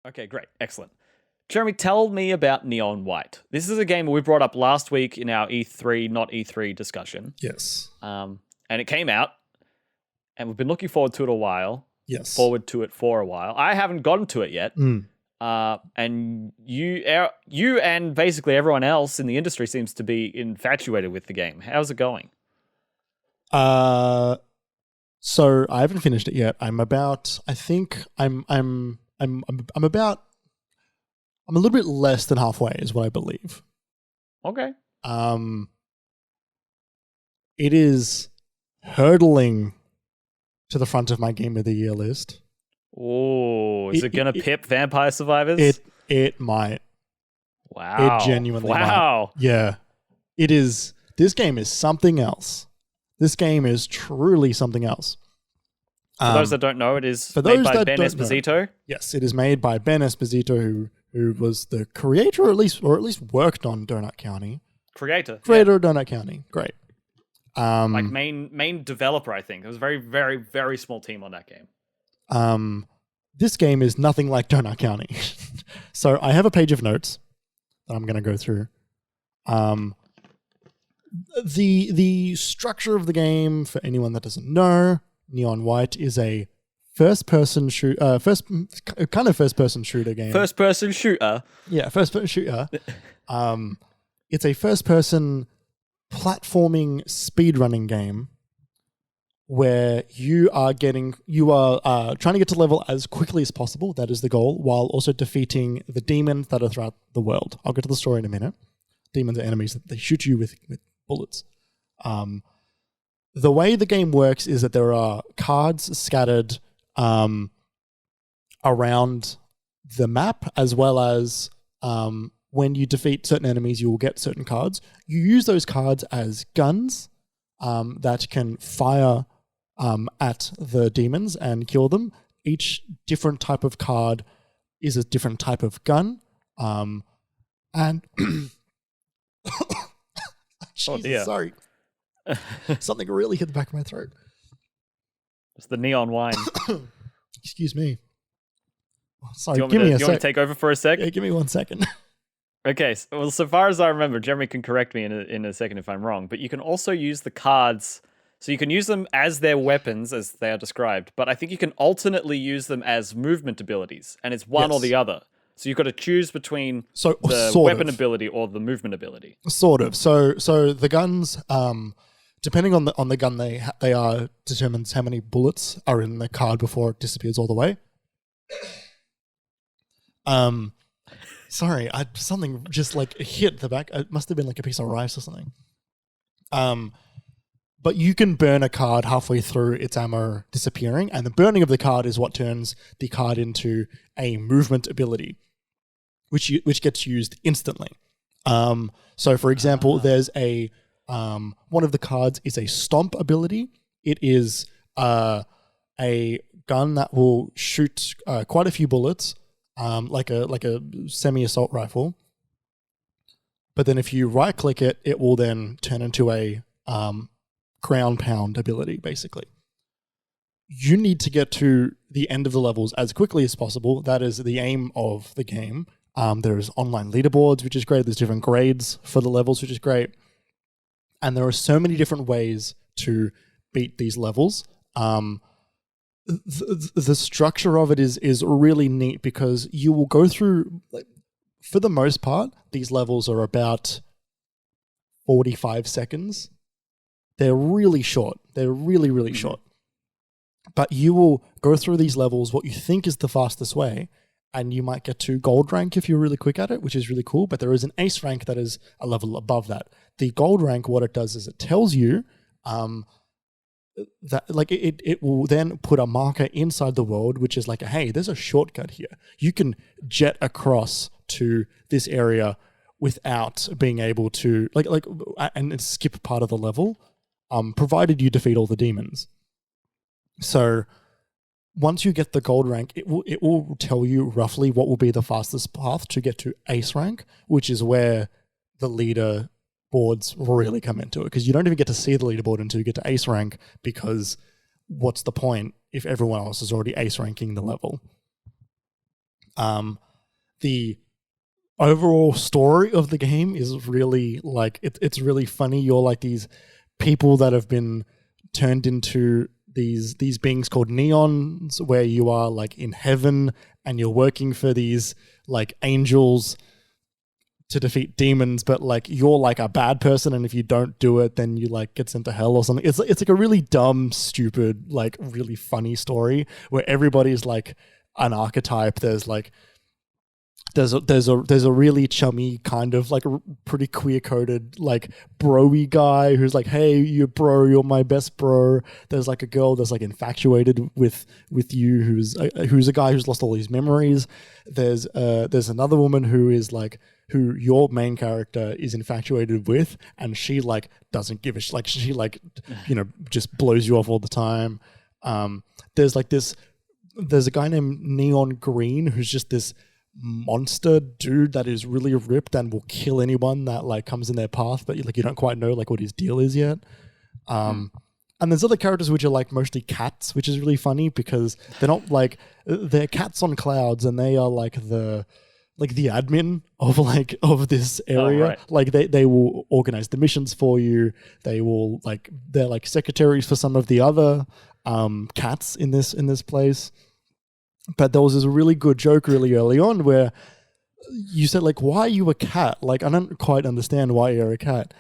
Okay, great. Excellent. Jeremy, tell me about Neon White. This is a game we brought up last week in our E3, not E3 discussion. Yes. And it came out, and we've been looking forward to it a while. Yes. Forward to it for a while. I haven't gotten to it yet. Mm. And you and basically everyone else in the industry seems to be infatuated with the game. How's it going? So I haven't finished it yet. I'm about. I think I'm about. I'm a little bit less than halfway, is what I believe. Okay. It is hurtling to the front of my Game of the Year list. Oh, is it gonna pip Vampire Survivors? It might. Wow. It genuinely might. Yeah. It is. This game is something else. This game is truly something else. For those that don't know, it is made by Ben Esposito. Yes, it is made by Ben Esposito, who was the creator, or at least worked on Donut County. Creator of Donut County. Great. Like main developer, I think. It was a very, very, very small team on that game. This game is nothing like Donut County. So I have a page of notes that I'm going to go through. The structure of the game, for anyone that doesn't know, Neon White is a first-person shooter game. First-person shooter? Yeah, first-person shooter. It's a first-person platforming speedrunning game where you are trying to get to level as quickly as possible. That is the goal, while also defeating the demons that are throughout the world. I'll get to the story in a minute. Demons are enemies that they shoot you with bullets. The way the game works is that there are cards scattered around the map, as well as when you defeat certain enemies, you will get certain cards. You use those cards as guns that can fire at the demons and kill them. Each different type of card is a different type of gun. And Jesus, sorry. Something really hit the back of my throat. It's the neon wine. Excuse me. Sorry, do you want me to take over for a sec? Yeah, give me 1 second. Okay, so far as I remember, Jeremy can correct me in a second if I'm wrong, but you can also use the cards, so you can use them as their weapons, as they are described, but I think you can alternately use them as movement abilities, and it's one or the other. So you've got to choose between the weapon ability or the movement ability. Sort of. So the guns, depending on the gun they are, determines how many bullets are in the card before it disappears all the way. Sorry, something just like hit the back. It must have been like a piece of rice or something. But you can burn a card halfway through its ammo disappearing, and the burning of the card is what turns the card into a movement ability, which gets used instantly. So, for example, there's a one of the cards is a stomp ability. It is a gun that will shoot quite a few bullets, like a semi-assault rifle. But then if you right-click it, it will then turn into a ground pound ability, basically. You need to get to the end of the levels as quickly as possible. That is the aim of the game. There's online leaderboards, which is great. There's different grades for the levels, which is great. And there are so many different ways to beat these levels. The structure of it is really neat because you will go through, like, for the most part, these levels are about 45 seconds. They're really short. They're really, really short. But you will go through these levels, what you think is the fastest way, and you might get to gold rank if you're really quick at it, which is really cool. But there is an ace rank that is a level above that. The gold rank, what it does is it tells you that, like, it will then put a marker inside the world, which is like, hey, there's a shortcut here. You can jet across to this area without being able to and skip part of the level, provided you defeat all the demons. So once you get the gold rank, it will tell you roughly what will be the fastest path to get to ace rank, which is where the leader boards really come into it, because you don't even get to see the leaderboard until you get to ace rank, because what's the point if everyone else is already ace ranking the level? The overall story of the game is really like it's really funny. You're like these people that have been turned into these beings called neons, where you are like in heaven and you're working for these like angels to defeat demons, but like you're like a bad person, and if you don't do it, then you like get sent to hell or something. It's like a really dumb, stupid, like really funny story where everybody's like an archetype. There's like there's a really chummy kind of like pretty queer coded like bro-y guy who's like, hey, you bro, you're my best bro. There's like a girl that's like infatuated with you who's a guy who's lost all his memories. There's another woman who is like who your main character is infatuated with, and she like doesn't give a like she like just blows you off all the time. There's a guy named Neon Green who's just this monster dude that is really ripped and will kill anyone that like comes in their path, but like you don't quite know like what his deal is yet. And there's other characters which are like mostly cats, which is really funny because they're not like they're cats on clouds, and they are like the admin of this area. Right. Like they will organize the missions for you. They're like secretaries for some of the other cats in this place. But there was this really good joke really early on where you said like, why are you a cat? Like, I don't quite understand why you're a cat.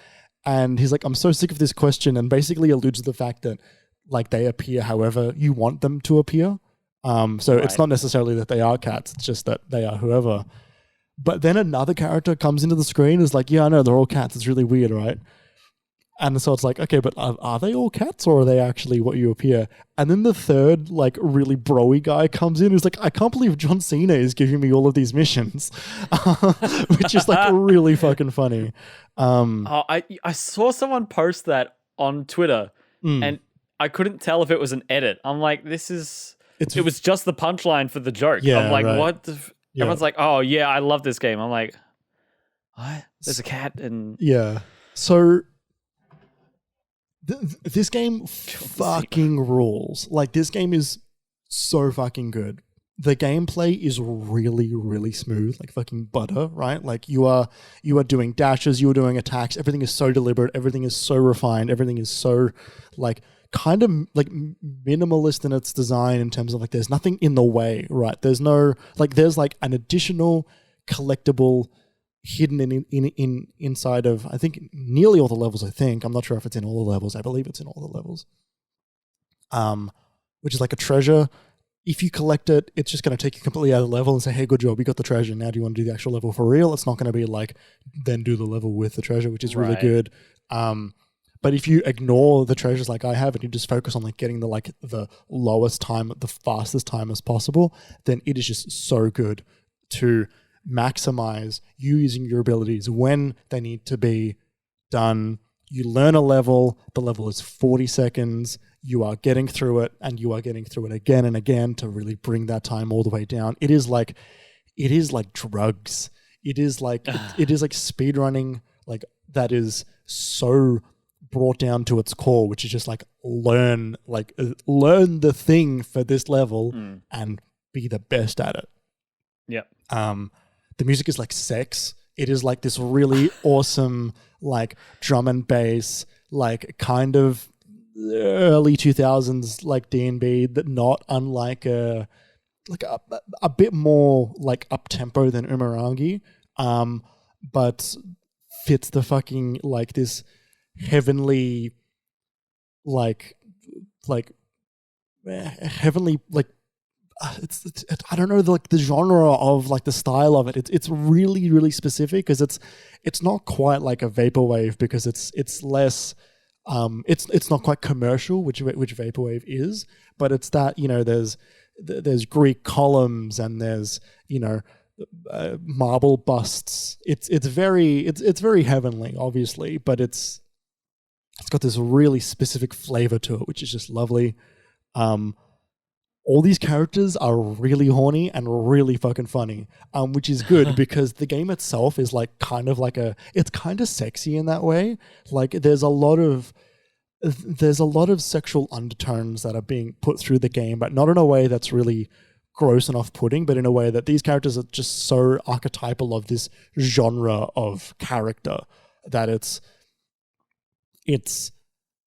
And he's like, I'm so sick of this question, and basically alludes to the fact that like they appear however you want them to appear. So It's not necessarily that they are cats, it's just that they are whoever. But then another character comes into the screen and is like, yeah, I know, they're all cats. It's really weird, right? And so it's like, okay, but are they all cats, or are they actually what you appear? And then the third, like, really bro-y guy comes in who's like, I can't believe John Cena is giving me all of these missions, which is like really fucking funny. I saw someone post that on Twitter, and I couldn't tell if it was an edit. I'm like, it was just the punchline for the joke. Yeah, I'm like, right. what? Everyone's like, oh yeah, I love this game. I'm like, what? There's a cat and yeah. So this game fucking rules. Like, this game is so fucking good. The gameplay is really, really smooth, like fucking butter, right? Like you are doing dashes, you are doing attacks. Everything is so deliberate. Everything is so refined. Everything is so like kind of like minimalist in its design in terms of like there's nothing in the way, right? There's no like there's like an additional collectible hidden in inside of I think nearly all the levels. I think I'm not sure if it's in all the levels. I believe it's in all the levels. Which is like a treasure. If you collect it, it's just going to take you completely out of the level and say, hey, good job, you got the treasure. Now do you want to do the actual level for real? It's not going to be like, then do the level with the treasure, which is really good. But if you ignore the treasures like I have and you just focus on like getting the lowest time, the fastest time as possible, then it is just so good to maximize you using your abilities when they need to be done. You learn a level, the level is 40 seconds, you are getting through it, and you are getting through it again and again to really bring that time all the way down. It is like drugs. It is like speed running, like that is so brought down to its core, which is just like learn the thing for this level and be the best at it. Yep. The music is like sex. It is like this really awesome like drum and bass, like kind of early 2000s like D&B, that not unlike a bit more like up tempo than Umurangi, but fits the fucking like this heavenly heavenly like it's I don't know the genre of like the style of it. It's really really specific because it's not quite like a vaporwave because it's less it's not quite commercial, which vaporwave is, but it's that there's Greek columns and there's marble busts. It's very heavenly, obviously, but it's got this really specific flavor to it, which is just lovely. All these characters are really horny and really fucking funny, which is good because the game itself is like kind of like it's kind of sexy in that way. Like there's a lot of sexual undertones that are being put through the game, but not in a way that's really gross and off-putting, but in a way that these characters are just so archetypal of this genre of character that it's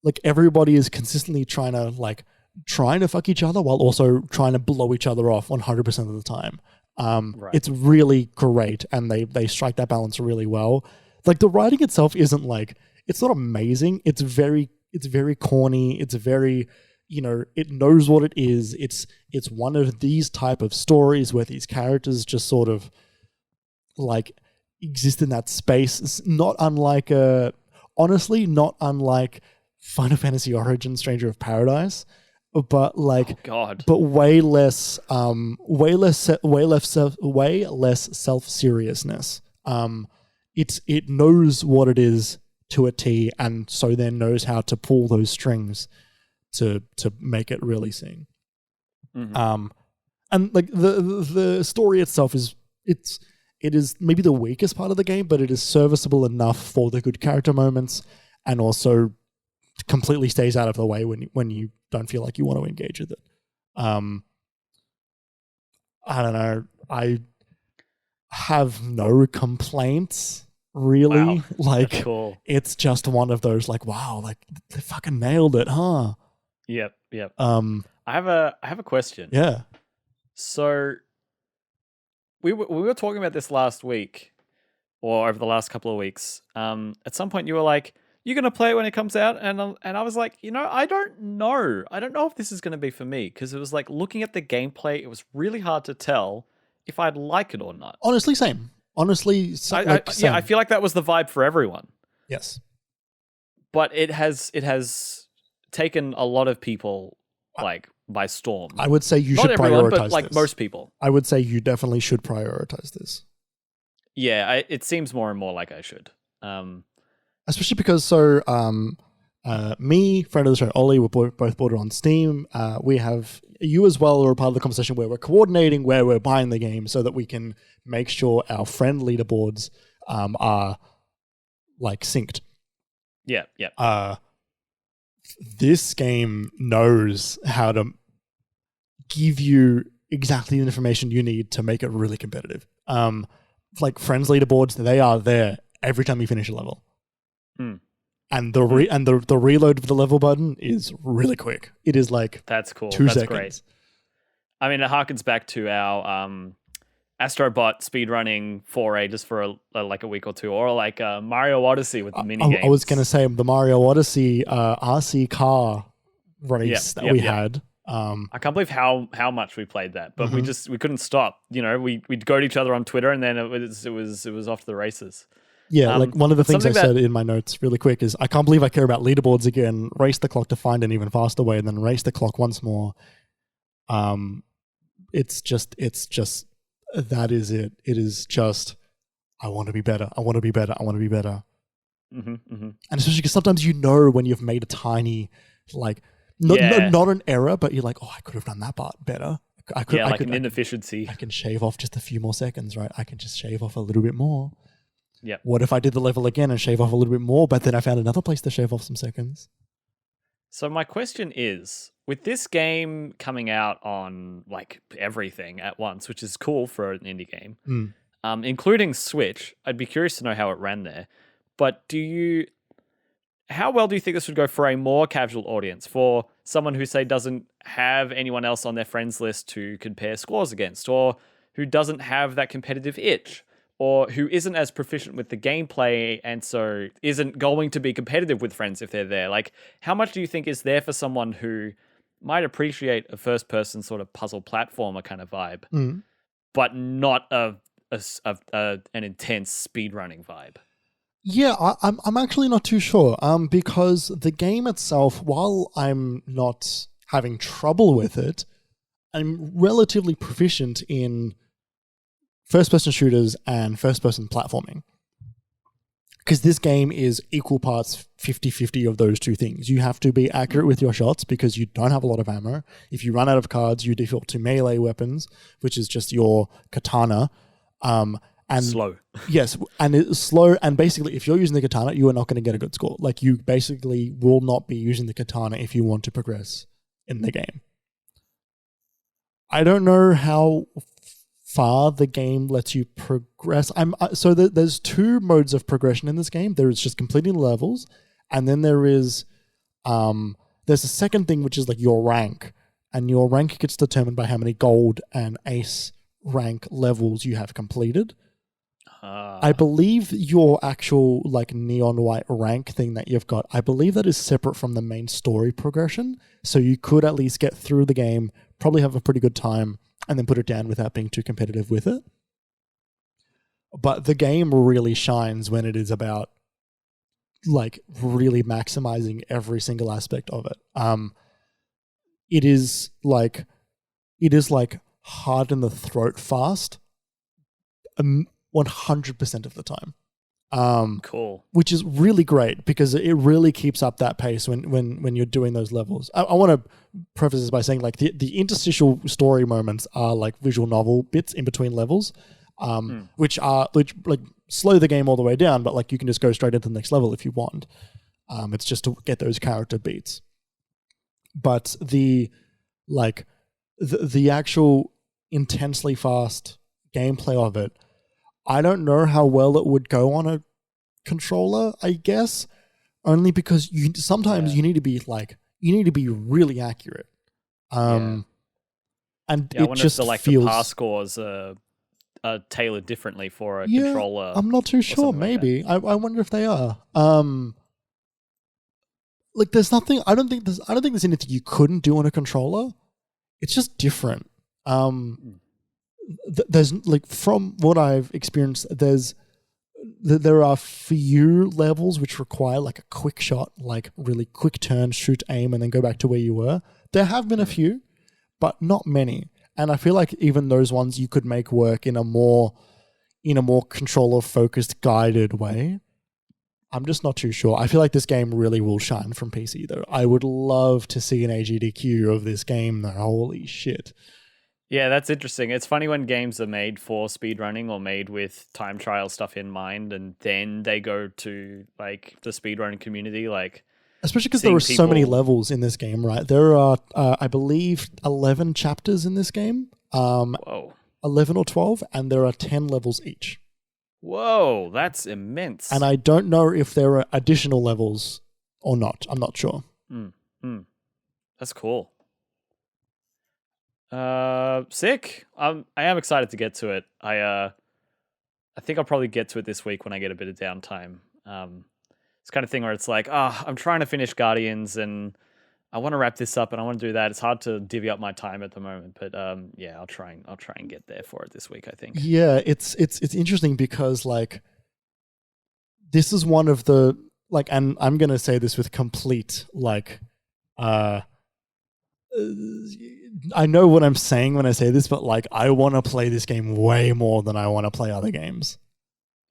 like everybody is consistently trying to fuck each other while also trying to blow each other off 100% of the time. Right. It's really great, and they strike that balance really well. Like the writing itself isn't like, it's not amazing. It's very corny. It's very, it knows what it is. It's one of these type of stories where these characters just sort of like exist in that space. It's not unlike honestly, not unlike Final Fantasy Origin Stranger of Paradise, but like, oh God, but way less self-seriousness. It knows what it is to a T, and so then knows how to pull those strings to make it really sing. Mm-hmm. And like the story itself is it is maybe the weakest part of the game, but it is serviceable enough for the good character moments, and also completely stays out of the way when you don't feel like you want to engage with it. I don't know. I have no complaints, really. Wow. Like, That's cool. It's just one of those like, wow, like they fucking nailed it, huh? Yep. I have a question. Yeah. So we were talking about this last week, or over the last couple of weeks. At some point you were like, "You're gonna play it when it comes out," and I was like, I don't know if this is gonna be for me, because it was like, looking at the gameplay, it was really hard to tell if I'd like it or not. Honestly, same. Honestly, same. I feel like that was the vibe for everyone. Yes. But it has taken a lot of people like by storm. I would say you Not should everyone, prioritize but like this. most people. I would say you definitely should prioritize this. Yeah, it seems more and more like I should. Especially because me, friend of the show, Ollie, we're both bought it on Steam. We have you as well are a part of the conversation where we're coordinating where we're buying the game so that we can make sure our friend leaderboards are like synced. Yeah. This game knows how to give you exactly the information you need to make it really competitive. Like friends leaderboards, they are there every time you finish a level. And the reload of the level button is really quick. It is like that's cool. 2 That's seconds. Great. I mean, it harkens back to our Astrobot speedrunning foray just for like a week or two, or like Mario Odyssey with the mini games. I was going to say the Mario Odyssey RC car race we had. I can't believe how much we played that, but we couldn't stop. We'd go to each other on Twitter, and then it was off to the races. Yeah, like one of the things I said in my notes really quick is, I can't believe I care about leaderboards again. Race the clock to find an even faster way, and then race the clock once more. It's just that is it. It is just, I want to be better. I want to be better. I want to be better. And especially because sometimes when you've made a tiny, like, not an error, but you're like, oh, I could have done that part better. An inefficiency. I can shave off just a few more seconds, right? I can just shave off a little bit more. Yeah. What if I did the level again and shave off a little bit more, but then I found another place to shave off some seconds? So my question is, with this game coming out on like everything at once, which is cool for an indie game, including Switch, I'd be curious to know how it ran there. But how well do you think this would go for a more casual audience, for someone who, say, doesn't have anyone else on their friends list to compare scores against, or who doesn't have that competitive itch, or who isn't as proficient with the gameplay and so isn't going to be competitive with friends if they're there? Like, how much do you think is there for someone who might appreciate a first-person sort of puzzle platformer kind of vibe, but not an intense speedrunning vibe? Yeah, I'm actually not too sure. Because the game itself, while I'm not having trouble with it, I'm relatively proficient in first-person shooters and first-person platforming. Because this game is equal parts 50-50 of those two things. You have to be accurate with your shots because you don't have a lot of ammo. If you run out of cards, you default to melee weapons, which is just your katana. And slow. Yes, and it's slow. And basically, if you're using the katana, you are not going to get a good score. Like, you basically will not be using the katana if you want to progress in the game. I don't know how far the game lets you progress. There's two modes of progression in this game. There is just completing the levels, and then there's a second thing, which is like your rank, and your rank gets determined by how many gold and ace rank levels you have completed. I believe your actual like neon white rank thing that you've got, I believe that is separate from the main story progression. So you could at least get through the game, probably have a pretty good time, and then put it down without being too competitive with it. But the game really shines when it is about like really maximizing every single aspect of it. It is like hard in the throat fast. 100% of the time. Cool. Which is really great because it really keeps up that pace when you're doing those levels. I want to preface this by saying like the interstitial story moments are like visual novel bits in between levels, which like slow the game all the way down, but like you can just go straight into the next level if you want. It's just to get those character beats. But the actual intensely fast gameplay of it, I don't know how well it would go on a controller, I guess, only because sometimes you need to be really accurate. And I it wonder just if feels the pass scores are tailored differently for a controller. I'm not too sure. Maybe I wonder if they are. Like there's nothing. I don't think there's anything you couldn't do on a controller. It's just different. There's like from what I've experienced, there are few levels which require like a quick shot, like really quick turn, shoot, aim, and then go back to where you were. There have been a few, but not many. And I feel like even those ones you could make work in a more controller focused, guided way. I'm just not too sure. I feel like this game really will shine from PC though. I would love to see an AGDQ of this game though. Holy shit. Yeah, that's interesting. It's funny when games are made for speedrunning or made with time trial stuff in mind, and then they go to like the speedrunning community, like especially because there are so many levels in this game, right? There are, I believe, 11 chapters in this game. Whoa. 11 or 12, and there are 10 levels each. Whoa, that's immense. And I don't know if there are additional levels or not. I'm not sure. That's cool. Sick. I am excited to get to it. I think I'll probably get to it this week when I get a bit of downtime. It's kind of thing where it's like, I'm trying to finish Guardians and I want to wrap this up and I want to do that. It's hard to divvy up my time at the moment, but yeah, I'll try and get there for it this week, I think. Yeah, it's interesting because like this is one of the like, and I'm gonna say this with complete like I know what I'm saying when I say this, but like I want to play this game way more than I want to play other games.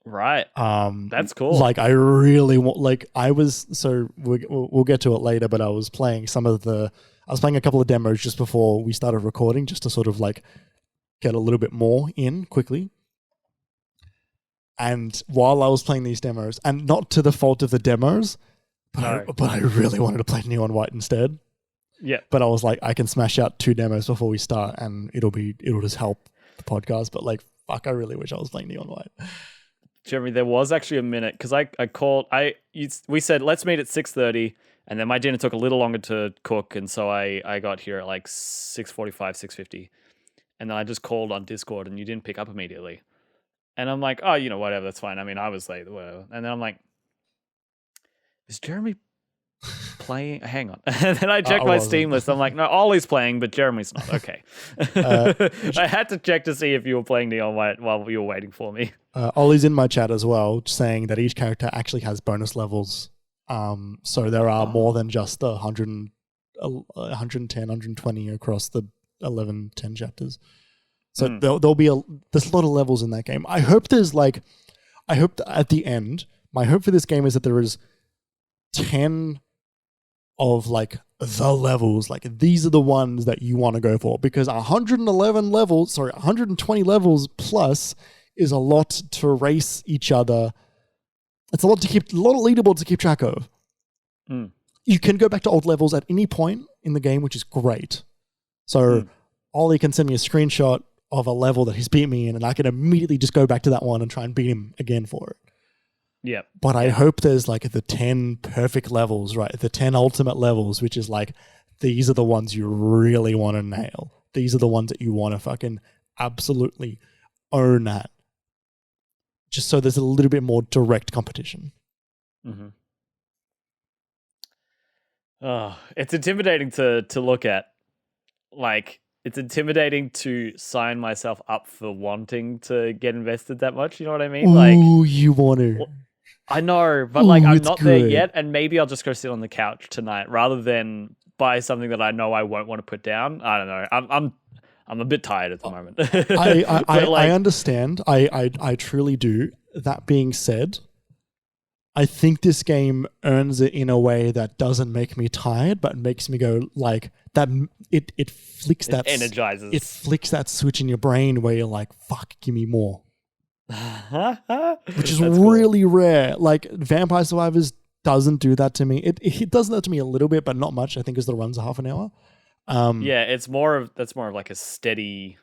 Right. That's cool. Like I really want. Like I was. So we'll get to it later. But I was playing a couple of demos just before we started recording, just to sort of like get a little bit more in quickly. And while I was playing these demos, and not to the fault of the demos, but I really wanted to play Neon White instead. Yeah. But I was like, I can smash out 2 demos before we start, and it'll just help the podcast. But like, fuck, I really wish I was playing Neon White. Jeremy, there was actually a minute because we said let's meet at 6:30, and then my dinner took a little longer to cook, and so I got here at like 6:45, 6:50, and then I just called on Discord, and you didn't pick up immediately, and I'm like, oh, whatever, that's fine. I mean, I was late, whatever, and then I'm like, is Jeremy playing? Hang on, and then I checked my Steam list. I'm like, no, Ollie's playing, but Jeremy's not. Okay, I had to check to see if you were playing Neon White while you were waiting for me. Ollie's in my chat as well, saying that each character actually has bonus levels. So there are more than just the 110, 120 across the 11, 10 chapters. So there'll be there's a lot of levels in that game. I hope that at the end, my hope for this game is that there is 10 of like the levels, like these are the ones that you want to go for, because 120 levels plus is a lot to race each other. It's a lot of leaderboards to keep track of. You can go back to old levels at any point in the game, which is great. So Ollie can send me a screenshot of a level that he's beat me in, and I can immediately just go back to that one and try and beat him again for it. Yeah. But I hope there's like the 10 perfect levels, right? The 10 ultimate levels, which is like, these are the ones you really want to nail. These are the ones that you want to fucking absolutely own at. Just so there's a little bit more direct competition. Mm-hmm. Oh, it's intimidating to look at. Like, it's intimidating to sign myself up for wanting to get invested that much. You know what I mean? Ooh, you want to. Well, I know, but like, I'm it's not there good. yet, and maybe I'll just go sit on the couch tonight rather than buy something that I know I won't want to put down. I don't know. I'm a bit tired at the moment. I understand. I truly do. That being said, I think this game earns it in a way that doesn't make me tired, but makes me go like that. It flicks that energizes. It flicks that switch in your brain where you're like, "Fuck, give me more," which is really rare. Like Vampire Survivors doesn't do that to me. It does that to me a little bit, but not much. I think as the run's a half an hour. Yeah, that's more of like a steady.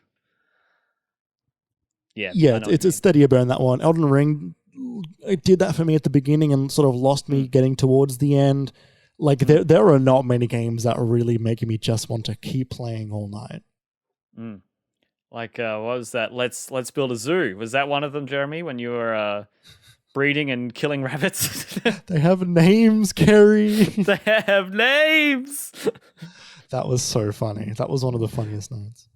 Yeah, it's a steadier burn, that one. Elden Ring, it did that for me at the beginning and sort of lost me getting towards the end. Like there are not many games that are really making me just want to keep playing all night. Like what was that? Let's build a zoo. Was that one of them, Jeremy? When you were breeding and killing rabbits? They have names, Kerry. They have names. That was so funny. That was one of the funniest nights.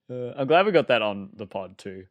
I'm glad we got that on the pod too.